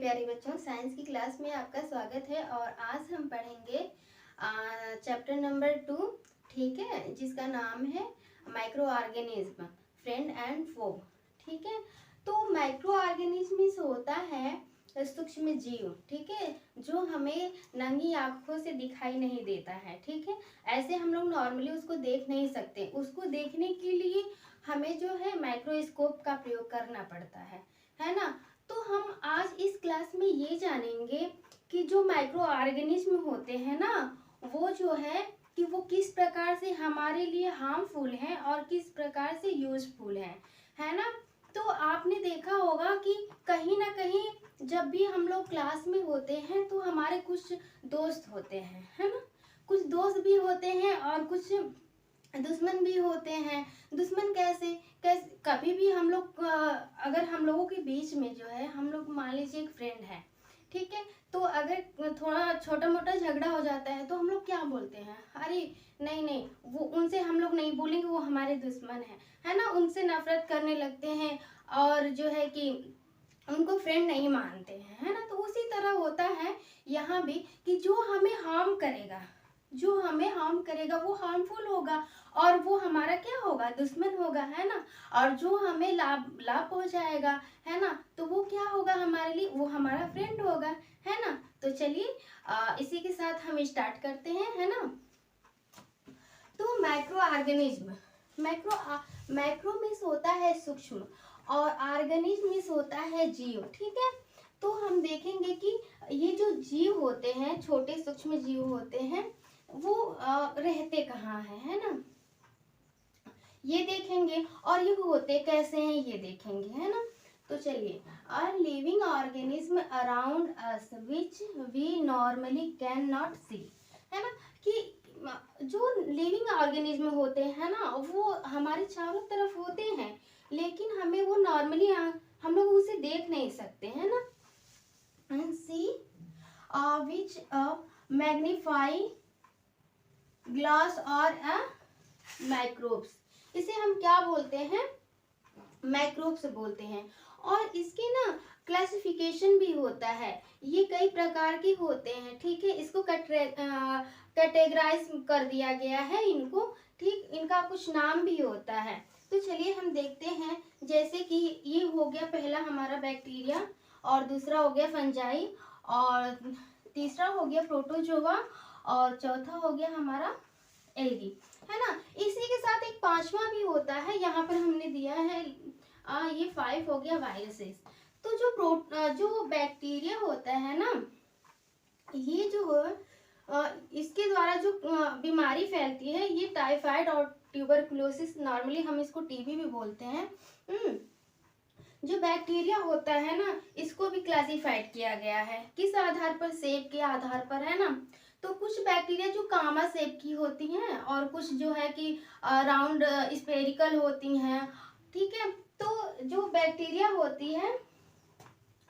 प्यारे बच्चों, साइंस की क्लास में आपका स्वागत है। और आज हम पढ़ेंगे चैप्टर नंबर 2, ठीक है, जिसका नाम है माइक्रो ऑर्गेनिज्म, फ्रेंड एंड फो। ठीक है, तो माइक्रो ऑर्गेनिज्म होता है सूक्ष्म जीव, ठीक है, जो हमें नंगी आंखों से दिखाई नहीं देता है। ठीक है, ऐसे हम लोग नॉर्मली उसको देख नहीं सकते। उसको देखने के लिए हमें जो है माइक्रोस्कोप का प्रयोग करना पड़ता है ना। तो हम आज इस क्लास में ये जानेंगे कि जो माइक्रो ऑर्गेनिज्म होते हैं ना, वो जो है कि वो किस प्रकार से हमारे लिए हार्मफुल हैं और किस प्रकार से यूजफुल हैं, है ना। तो आपने देखा होगा कि कहीं ना कहीं जब भी हम लोग क्लास में होते हैं तो हमारे कुछ दोस्त होते हैं, है ना। कुछ दोस्त भी होते हैं और कुछ दुश्मन भी होते हैं। दुश्मन कैसे कैसे कभी भी हम लोग अगर हम लोगों के बीच में जो है, हम लोग मान लीजिए एक फ्रेंड है, ठीक है, तो अगर थोड़ा छोटा मोटा झगड़ा हो जाता है तो हम लोग क्या बोलते हैं, अरे नहीं नहीं, वो उनसे हम लोग नहीं बोलेंगे, वो हमारे दुश्मन है ना। उनसे नफरत करने लगते हैं और जो है कि उनको फ्रेंड नहीं मानते हैं, है ना। तो उसी तरह होता है यहाँ भी कि जो हमें हार्म करेगा वो हार्मफुल होगा और वो हमारा क्या होगा, दुश्मन होगा, है ना। और जो हमें लाभ लाभ पहुंचाएगा, है ना, तो वो क्या होगा हमारे लिए, वो हमारा फ्रेंड होगा, है ना। तो चलिए इसी के साथ हम स्टार्ट करते हैं, है ना। तो माइक्रो ऑर्गेनिज्म, माइक्रो मीन्स होता है सूक्ष्म और ऑर्गेनिज्म मीन्स होता है जीव, ठीक है। तो हम देखेंगे कि ये जो जीव होते हैं, छोटे सूक्ष्म जीव होते हैं, वो रहते कहाँ है ना, ये देखेंगे। और ये होते कैसे हैं ये देखेंगे, है ना। तो चलिए, are living organism around us which we normally can not see, है ना। कि जो लिविंग ऑर्गेनिज्म होते हैं ना, वो हमारे चारों तरफ होते हैं, लेकिन हमें वो नॉर्मली हम लोग उसे देख नहीं सकते, है ना। And see which magnify glass और माइक्रोब्स, इसे हम क्या बोलते हैं, माइक्रोब्स बोलते हैं। और इसके ना क्लासिफिकेशन भी होता है, ये कई प्रकार के होते हैं, ठीक है। इसको कैटेगराइज कर दिया गया है इनको, ठीक, इनका कुछ नाम भी होता है। तो चलिए हम देखते हैं, जैसे कि ये हो गया पहला हमारा बैक्टीरिया, और दूसरा हो गया फंजाई, और तीसरा हो गया प्रोटोजोआ, और चौथा हो गया हमारा एल्गी, है ना। इसी के साथ एक पांचवा भी होता है, यहाँ पर हमने दिया है ये 5 हो गया वायरसेस। तो जो बैक्टीरिया होता है ना, ये जो इसके द्वारा जो बीमारी फैलती है, ये टाइफाइड और ट्यूबरकुलोसिस, नॉर्मली हम इसको टीबी भी बोलते हैं। जो बैक्टीरिया होता है ना, इसको भी क्लासिफाइड किया गया है, किस आधार पर, शेप के आधार पर, है ना। तो कुछ बैक्टीरिया जो कामा शेप की होती हैं और कुछ जो है कि राउंड स्पेरिकल होती हैं, ठीक है। तो जो बैक्टीरिया होती है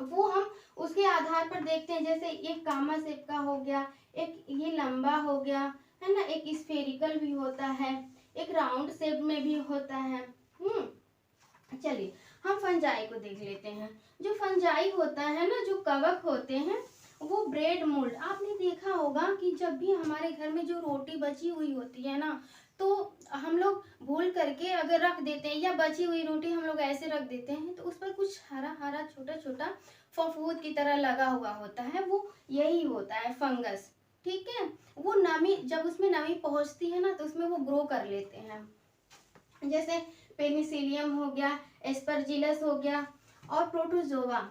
वो हम उसके आधार पर देखते हैं, जैसे एक कामा शेप का हो गया, एक ये लंबा हो गया, है ना, एक स्फेरिकल भी होता है, एक राउंड शेप में भी होता है। चलिए हम फंजाई को देख लेते हैं। जो फंजाई होता है ना, जो कवक होते हैं, वो ब्रेड मोल्ड, आपने देखा होगा कि जब भी हमारे घर में जो रोटी बची हुई होती है ना, तो हम लोग भूल करके अगर रख देते हैं, या बची हुई रोटी हम लोग ऐसे रख देते हैं, तो उस पर कुछ हरा हरा छोटा छोटा फफूंद की तरह लगा हुआ होता है, वो यही होता है फंगस, ठीक है। वो नमी, जब उसमें नमी पहुंचती है ना, तो उसमें वो ग्रो कर लेते हैं, जैसे पेनिसिलियम हो गया, एस्परजिलस हो गया, और प्रोटोजोआ।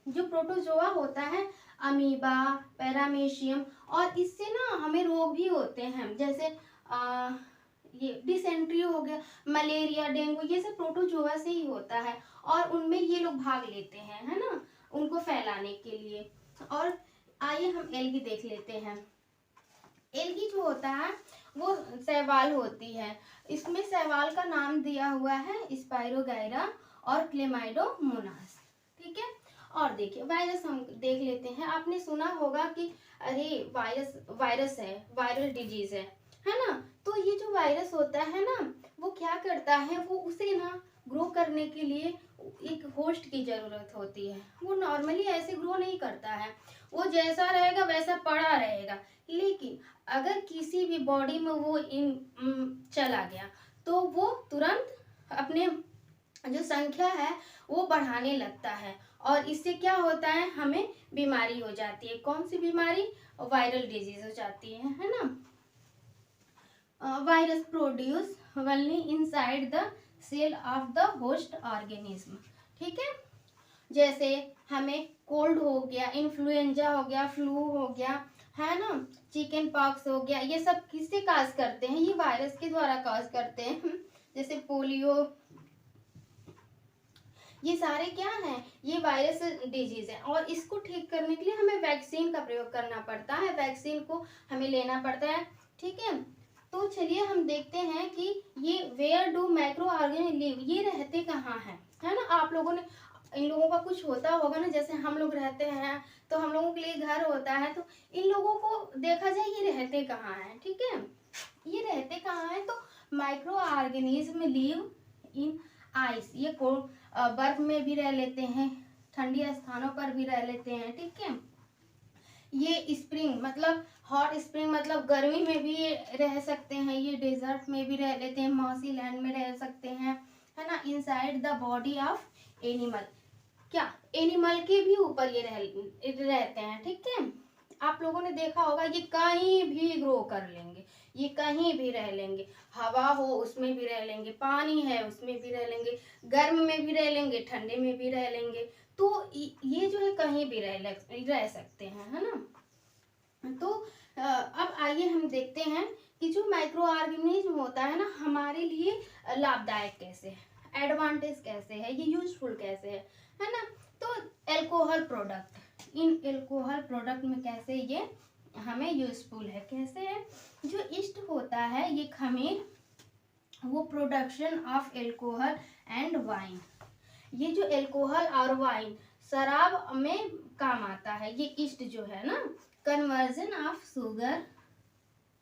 जो प्रोटोजोआ होता है, अमीबा, पैरामीशियम, और इससे ना हमें रोग भी होते हैं, जैसे ये डिसेंट्री हो गया, मलेरिया, डेंगू, ये सब प्रोटोजोआ से ही होता है, और उनमें ये लोग भाग लेते हैं, है ना, उनको फैलाने के लिए। और आइए हम एल्गी देख लेते हैं। एल्गी जो होता है वो शैवाल होती है, इसमें शैवाल का नाम दिया हुआ है स्पाइरोगाइरा और क्लेमाइडोमोनास, ठीक है। और देखिए वायरस हम देख लेते हैं। आपने सुना होगा कि अरे वायरस है, वायरल डिजीज है ना। तो ये जो वायरस होता है ना, वो क्या करता है, वो उसे ना ग्रो करने के लिए एक होस्ट की ज़रूरत होती है। वो नॉर्मली ऐसे ग्रो नहीं करता है, वो जैसा रहेगा वैसा पड़ा रहेगा। लेकिन अगर किसी भी बॉडी में वो चला गया तो वो तुरंत अपने जो संख्या है वो बढ़ाने लगता है, और इससे क्या होता है, हमें बीमारी हो जाती है। कौन सी बीमारी? वायरल डिजीज हो जाती है ना। Virus produce only inside the cell of the host organism. ठीक है, जैसे हमें कोल्ड हो गया, इन्फ्लुएंजा हो गया, फ्लू हो गया, है ना, चिकन पॉक्स हो गया, ये सब किससे काज करते हैं? ये वायरस के द्वारा काज करते हैं। जैसे पोलियो, ये सारे क्या हैं? ये वायरस डिजीज है, और इसको ठीक करने के लिए हमें वैक्सीन का प्रयोग करना पड़ता है, वैक्सीन को हमें लेना पड़ता है। ठीक है, तो चलिए हम देखते हैं कि ये where do micro organism live, ये रहते कहाँ हैं, है ना। आप लोगों ने, इन लोगों का कुछ होता होगा ना, जैसे हम लोग रहते हैं तो हम लोगों के लिए घर होता है, तो इन लोगों को देखा जाए ये रहते कहाँ हैं। ठीक है, ये रहते कहाँ हैं? तो micro organism live in ice, ये बर्फ में भी रह लेते हैं, ठंडी स्थानों पर भी रह लेते हैं। ठीक है, ये स्प्रिंग मतलब हॉट स्प्रिंग मतलब गर्मी में भी रह सकते हैं, ये डेजर्ट में भी रह लेते हैं, मॉसी लैंड में रह सकते हैं, है ना। Inside the body of animal, क्या एनिमल के भी ऊपर ये रहते हैं। ठीक है, आप लोगों ने देखा होगा ये कहीं भी ग्रो कर लेंगे, ये कहीं भी रह लेंगे, हवा हो उसमें भी रह लेंगे, पानी है उसमें भी रह लेंगे, गर्म में भी रह लेंगे, ठंडे में भी रह लेंगे। तो ये जो है कहीं भी रह सकते हैं, है ना। तो अब आइए हम देखते हैं कि जो माइक्रो ऑर्गेनिज्म होता है ना, हमारे लिए लाभदायक कैसे है, एडवांटेज कैसे है, ये यूजफुल कैसे है ना। तो alcohol product, in alcohol product में कैसे ये हमें यूजफुल है, कैसे है? जो ईस्ट होता है ये खमीर, वो production of alcohol and wine, ये जो एल्कोहल और वाइन शराब में काम आता है, ये ईस्ट जो है ना। Conversion of sugar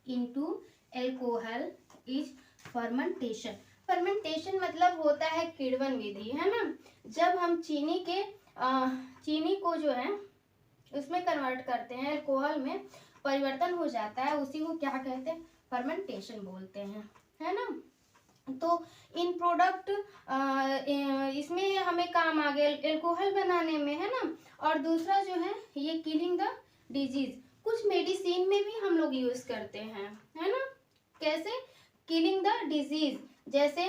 into alcohol is fermentation, fermentation मतलब होता है किण्वन विधि, है ना। जब हम चीनी को जो है उसमें कन्वर्ट करते हैं, अल्कोहल में परिवर्तन हो जाता है, उसी को क्या कहते हैं? फर्मेंटेशन बोलते हैं, है ना। तो इन प्रोडक्ट इसमें हमें काम आ गया एल्कोहल बनाने में, है ना। और दूसरा जो है ये किलिंग द डिजीज, कुछ मेडिसिन में भी हम लोग यूज करते हैं, है ना। कैसे? किलिंग द डिजीज, जैसे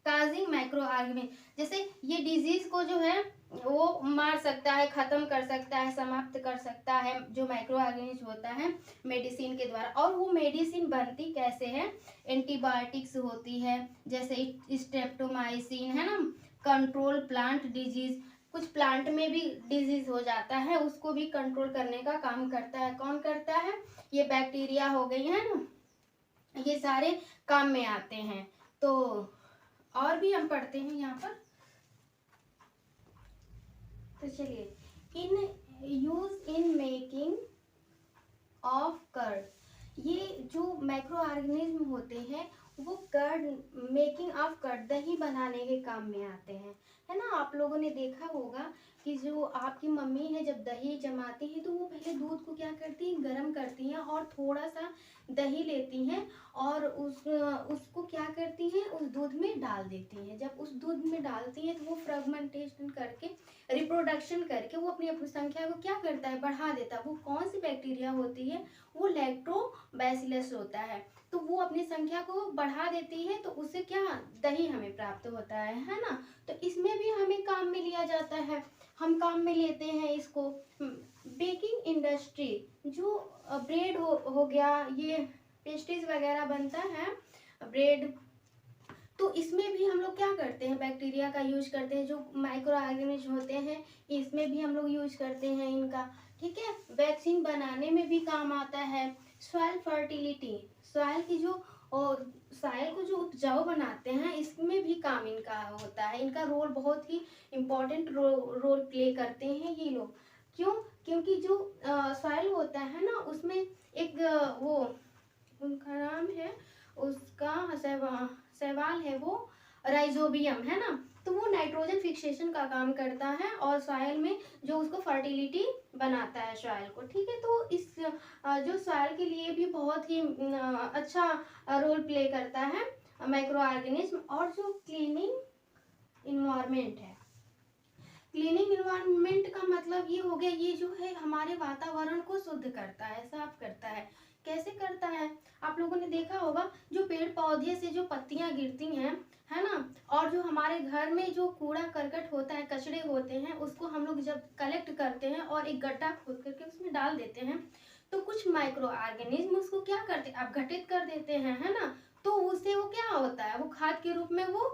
काजिंग माइक्रो ऑर्गेनिज्म, जैसे ये डिजीज को जो है वो मार सकता है, खत्म कर सकता है, समाप्त कर सकता है, जो माइक्रो ऑर्गेनिज्म होता है मेडिसिन के द्वारा। और वो मेडिसिन बनती कैसे है? एंटीबायोटिक्स होती है, जैसे स्ट्रेप्टोमाइसिन, है ना। कंट्रोल प्लांट डिजीज, कुछ प्लांट में भी डिजीज हो जाता है, उसको भी कंट्रोल करने का काम करता है। कौन करता है? ये बैक्टीरिया हो गई है ना, ये सारे काम में आते हैं। तो और भी हम पढ़ते हैं यहाँ पर, तो चलिए, in use in making of curd, ये जो माइक्रो ऑर्गेनिज्म होते हैं वो कर्ड, मेकिंग ऑफ कर्ड, दही बनाने के काम में आते हैं, है ना। आप लोगों ने देखा होगा कि जो आपकी मम्मी है जब दही जमाती है तो वो पहले दूध को क्या करती है? गर्म करती हैं, और थोड़ा सा दही लेती हैं और उसको क्या करती हैं? उस दूध में डाल देती हैं। जब उस दूध में डालती हैं तो वो फ्रेगमेंटेशन करके, रिप्रोडक्शन करके वो अपनी संख्या को क्या करता है? बढ़ा देता है। वो कौन सी बैक्टीरिया होती है? वो लैक्टोबैसिलस होता है। तो वो अपनी संख्या को बढ़ा देती है, तो उससे क्या दही हमें प्राप्त होता है ना। तो इसमें भी हमें काम में लिया जाता है, हम काम में लेते हैं इसको। बेकिंग इंडस्ट्री, जो ब्रेड हो गया, ये पेस्ट्रीज वगैरह बनता है, ब्रेड, तो इसमें भी हम लोग क्या करते हैं? बैक्टीरिया का यूज करते हैं। जो माइक्रो ऑर्गेनिज्म होते हैं इसमें भी हम लोग यूज करते हैं इनका। ठीक है, वैक्सीन बनाने में भी काम आता है। सॉइल फर्टिलिटी, सॉइल की जो सॉइल को जो उपजाऊ बनाते हैं इसमें भी काम इनका होता है। इनका रोल बहुत ही इम्पोर्टेंट रोल प्ले करते हैं ये लोग। क्यों? क्योंकि जो सॉइल होता है ना उसमें एक वो, उनका नाम है, उसका शैवाल है वो, राइजोबियम, है ना। तो वो नाइट्रोजन फिक्सेशन का काम करता है और सॉइल में जो उसको फर्टिलिटी बनाता है सॉइल को, ठीक है। तो इस जो सॉइल के लिए भी बहुत ही अच्छा रोल प्ले करता है माइक्रो ऑर्गेनिज्म। और जो क्लीनिंग इन्वायरमेंट है, क्लीनिंग इन्वायरमेंट का मतलब ये हो गया, ये जो है हमारे वातावरण को शुद्ध करता है, साफ करता है। कैसे करता है? आप लोगों ने देखा होगा जो पेड़ पौधे से जो पत्तियां गिरती हैं, है ना, और जो हमारे घर में जो कूड़ा करकट होता है, कचड़े होते हैं, उसको हम लोग जब कलेक्ट करते हैं और एक गड्ढा खोद करके उसमें डाल देते हैं, तो कुछ माइक्रो ऑर्गेनिज्म उसको क्या करते हैं, अपघटित कर देते हैं, है ना। तो उससे वो क्या होता है, वो खाद के रूप में वो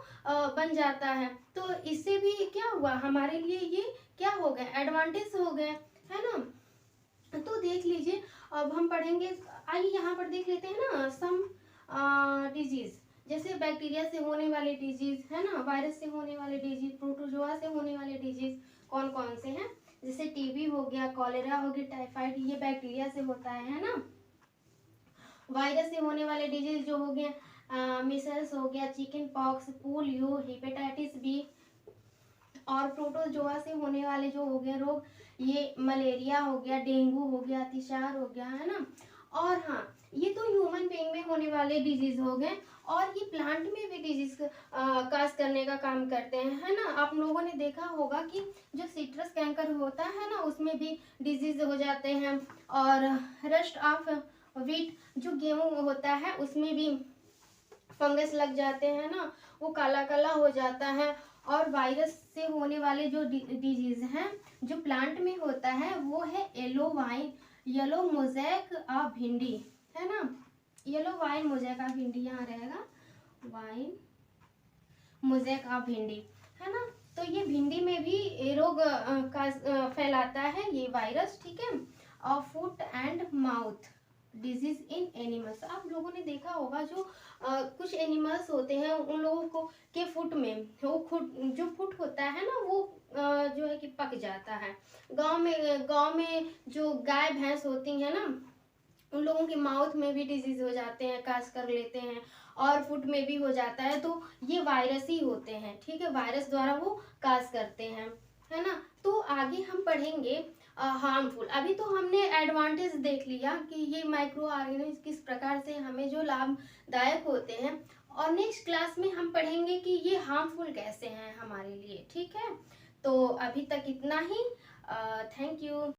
बन जाता है। तो इससे भी क्या हुआ, हमारे लिए ये क्या हो गए, एडवांटेज हो गए, है ना। तो देख लीजिए, अब हम पढ़ेंगे, आइए यहाँ पर देख लेते हैं ना सम डिजीज, जैसे बैक्टीरिया से होने वाले डिजीज, है ना, वायरस से होने वाले डिजीज, प्रोटोजोआ से होने वाले डिजीज कौन कौन से हैं। जैसे टीबी हो गया, कॉलेरा हो गया, टाइफाइड, ये बैक्टीरिया से होता है ना। वायरस से होने वाले डिजीज जो हो गए, मिसल्स हो गया, chickenpox, polio, hepatitis B. और प्रोटोजोआ से होने वाले जो हो गए रोग, ये मलेरिया हो गया, डेंगू हो गया, अतिसार हो गया, है ना। और हाँ, ये तो ह्यूमन बीइंग में होने वाले डिजीज हो गए। और ये प्लांट में भी डिजीज काज करने का काम करते हैं, है ना। आप लोगों ने देखा होगा कि जो सिट्रस कैंकर होता है ना, उसमें भी डिजीज हो जाते हैं। और रस्ट ऑफ वीट, जो गेहूं होता है, उसमें भी फंगस लग जाते हैं ना, वो काला काला हो जाता है। और वायरस से होने वाले जो डिजीज हैं, जो प्लांट में होता है, वो है येलो मोजैक ऑफ भिंडी, है ना। येलो वाइन मोजैक ऑफ भिंडी यहाँ रहेगा, वाइन मोजैक ऑफ भिंडी, है ना। तो ये भिंडी में भी रोग फैलाता है ये वायरस, ठीक है। और foot and mouth disease in animals, आप लोगों ने देखा होगा जो कुछ एनिमल्स होते हैं, उन लोगों को के फुट में वो जो फुट होता है ना, वो जो है कि पक जाता है। गांव में जो गाय भैंस होती है ना, उन लोगों के माउथ में भी डिजीज हो जाते हैं, कास कर लेते हैं, और फुट में भी हो जाता है। तो ये वायरस ही होते हैं, ठीक है, वायरस द्वारा वो कास करते हैं, है ना। तो आगे हम पढ़ेंगे हार्मफुल। अभी तो हमने एडवांटेज देख लिया कि ये माइक्रो ऑर्गेनिज्म किस प्रकार से हमें जो लाभदायक होते हैं, और नेक्स्ट क्लास में हम पढ़ेंगे कि ये हार्मफुल कैसे हैं हमारे लिए, ठीक है। तो अभी तक इतना ही, थैंक यू।